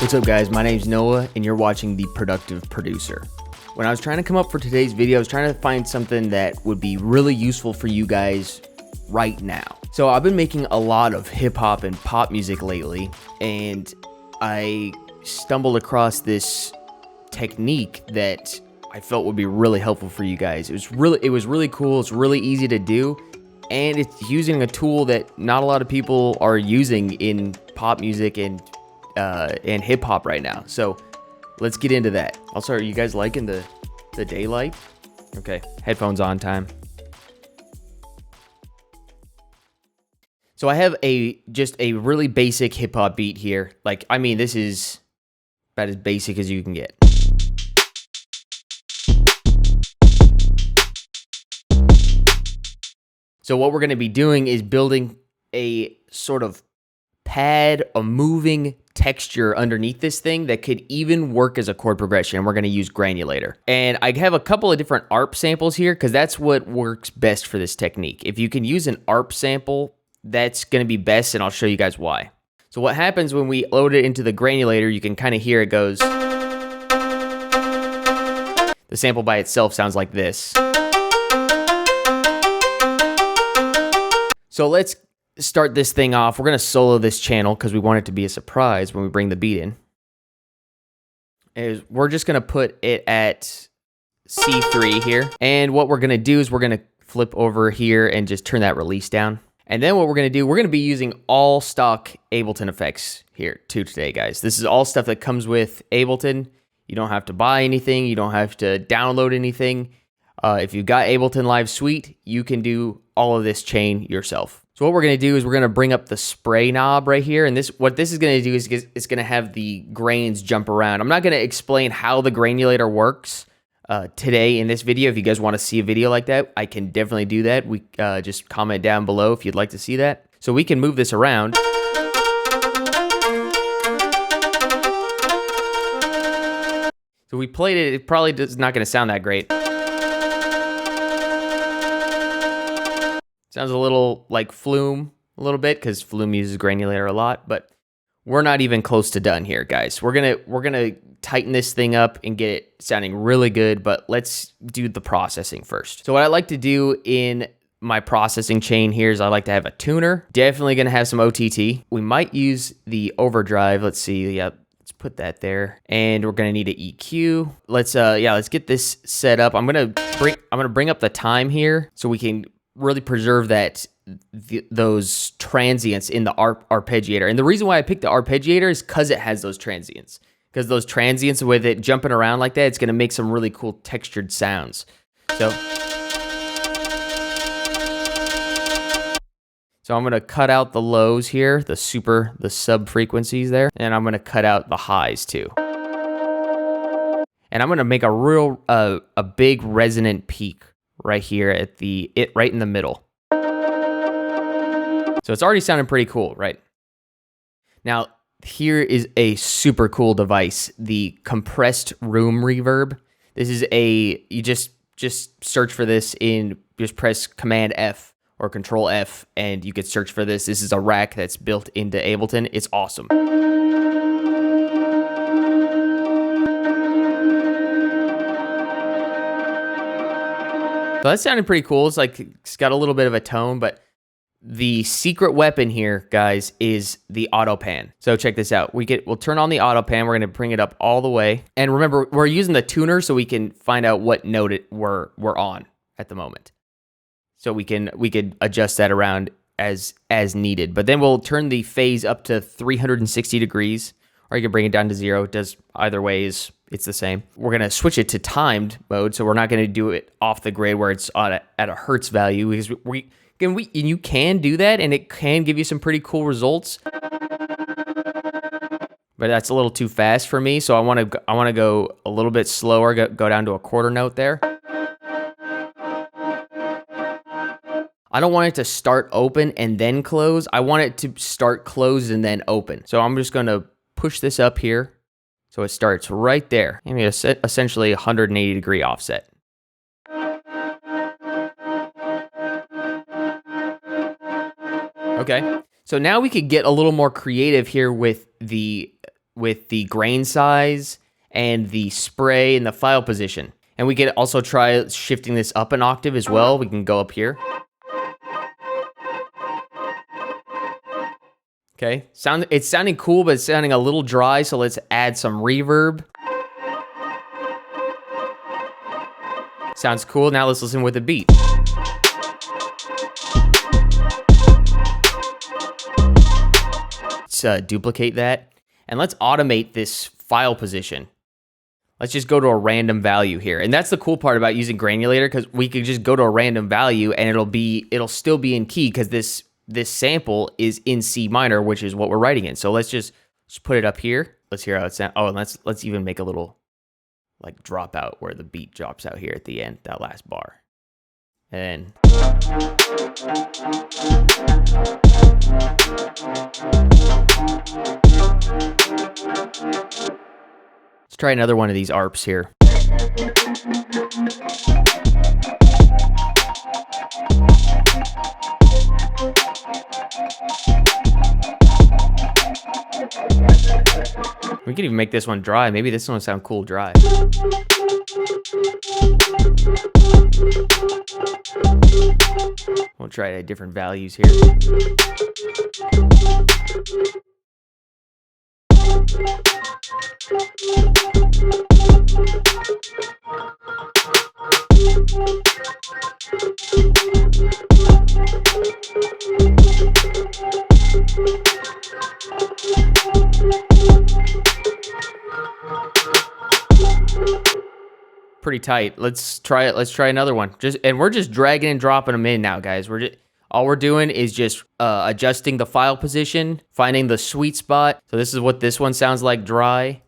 What's up guys, my name's Noah and you're watching The Productive Producer. When I was trying to come up for today's video, I was trying to find something that would be really useful for you guys right now. So I've been making a lot of hip hop and pop music lately, and I stumbled across this technique that I felt would be really helpful for you guys. It was really cool, it's really easy to do, and it's using a tool that not a lot of people are using in pop music and hip hop right now. So let's get into that. Also, are you guys liking the daylight? Okay, headphones on time. So I have just a really basic hip hop beat here. Like, I mean, this is about as basic as you can get. So what we're going to be doing is building a sort of pad, a moving texture underneath this thing that could even work as a chord progression. We're going to use granulator. And I have a couple of different ARP samples here because that's what works best for this technique. If you can use an ARP sample, that's going to be best, and I'll show you guys why. So what happens when we load it into the granulator, you can kind of hear it goes. The sample by itself sounds like this. So let's start this thing off. We're going to solo this channel because we want it to be a surprise when we bring the beat in. We're just going to put it at C3 here. And what we're going to do is we're going to flip over here and just turn that release down. And then what we're going to do, we're going to be using all stock Ableton effects here too today, guys. This is all stuff that comes with Ableton. You don't have to buy anything. You don't have to download anything. If you've got Ableton Live Suite, you can do all of this chain yourself. So what we're going to do is we're going to bring up the spray knob right here. And what this is going to do is it's going to have the grains jump around. I'm not going to explain how the granulator works today in this video. If you guys want to see a video like that, I can definitely do that. Just comment down below if you'd like to see that. So we can move this around. So we played it. It probably is not going to sound that great. Sounds a little like Flume a little bit because Flume uses granulator a lot, but we're not even close to done here, guys. We're gonna tighten this thing up and get it sounding really good, but let's do the processing first. So what I like to do in my processing chain here is I like to have a tuner. Definitely gonna have some OTT. We might use the overdrive. Let's see. Yeah, let's put that there. And we're gonna need an EQ. Let's get this set up. I'm gonna bring up the time here so we can really preserve those transients in the arpeggiator. And the reason why I picked the arpeggiator is because it has those transients. Because those transients with it jumping around like that, it's going to make some really cool textured sounds. So I'm going to cut out the lows here, the sub frequencies there, and I'm going to cut out the highs too. And I'm going to make a big resonant peak right here at right in the middle. So it's already sounding pretty cool, right? Now, here is a super cool device, the compressed room reverb. This is you just search for this just press Command F or Control F, and you could search for this. This is a rack that's built into Ableton. It's awesome. So that sounded pretty cool. It's got a little bit of a tone, but the secret weapon here, guys, is the auto pan. So check this out. We'll turn on the auto pan. We're going to bring it up all the way. And remember, we're using the tuner so we can find out what note we're on at the moment. So we could adjust that around as needed. But then we'll turn the phase up to 360 degrees, or you can bring it down to 0. It does either way, it's the same. We're going to switch it to timed mode, so we're not going to do it off the grid where it's at a hertz value, because you can do that, and it can give you some pretty cool results. But that's a little too fast for me, so I want to go a little bit slower, go down to a quarter note there. I don't want it to start open and then close. I want it to start closed and then open. So I'm just going to push this up here so it starts right there. I mean, essentially 180 degree offset. Okay, so now we could get a little more creative here with with the grain size and the spray and the file position. And we can also try shifting this up an octave as well. We can go up here. Okay, it's sounding cool, but it's sounding a little dry, so let's add some reverb. Sounds cool. Now let's listen with a beat. Let's duplicate that, and let's automate this file position. Let's just go to a random value here. And that's the cool part about using Granulator, because we could just go to a random value and it'll still be in key, because this sample is in C minor, which is what we're writing in. So let's just put it up here. Let's hear how it sounds. Oh, and let's even make a little like drop out where the beat drops out here at the end, that last bar. And let's try another one of these ARPs here. We could even make this one dry. Maybe this one will sound cool dry. We'll try it at different values here. Pretty tight. Let's try it. Let's try another one. We're just dragging and dropping them in now, guys. All we're doing is just adjusting the file position, finding the sweet spot. So this is what this one sounds like dry.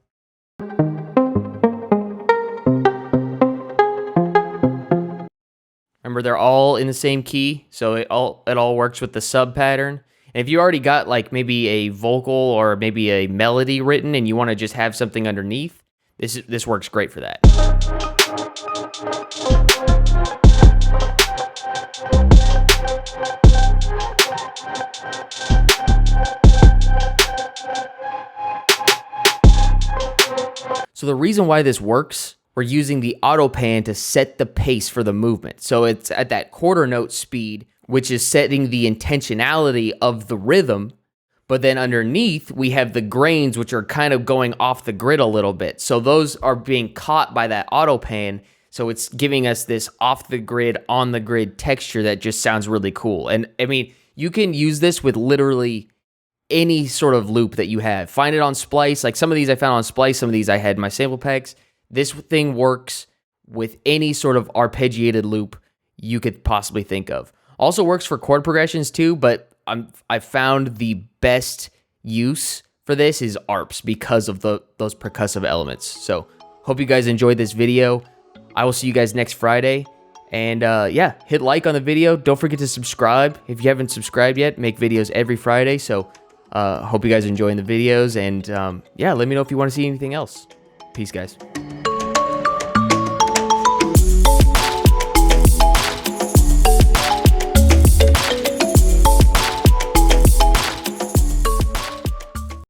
Remember, they're all in the same key, so it all works with the sub pattern. And if you already got like maybe a vocal or maybe a melody written and you want to just have something underneath, this works great for that. So the reason why this works, we're using the auto pan to set the pace for the movement. So it's at that quarter note speed, which is setting the intentionality of the rhythm. But then underneath, we have the grains, which are kind of going off the grid a little bit. So those are being caught by that auto pan. So it's giving us this off the grid, on the grid texture that just sounds really cool. And I mean, you can use this with literally any sort of loop that you have. Find it on Splice. Like some of these I found on Splice, some of these I had in my sample packs. This thing works with any sort of arpeggiated loop you could possibly think of. Also works for chord progressions too, but I found the best use for this is ARPs because of those percussive elements. So hope you guys enjoyed this video. I will see you guys next Friday. And yeah, hit like on the video. Don't forget to subscribe. If you haven't subscribed yet, make videos every Friday. So hope you guys are enjoying the videos. And yeah, let me know if you want to see anything else. Peace, guys.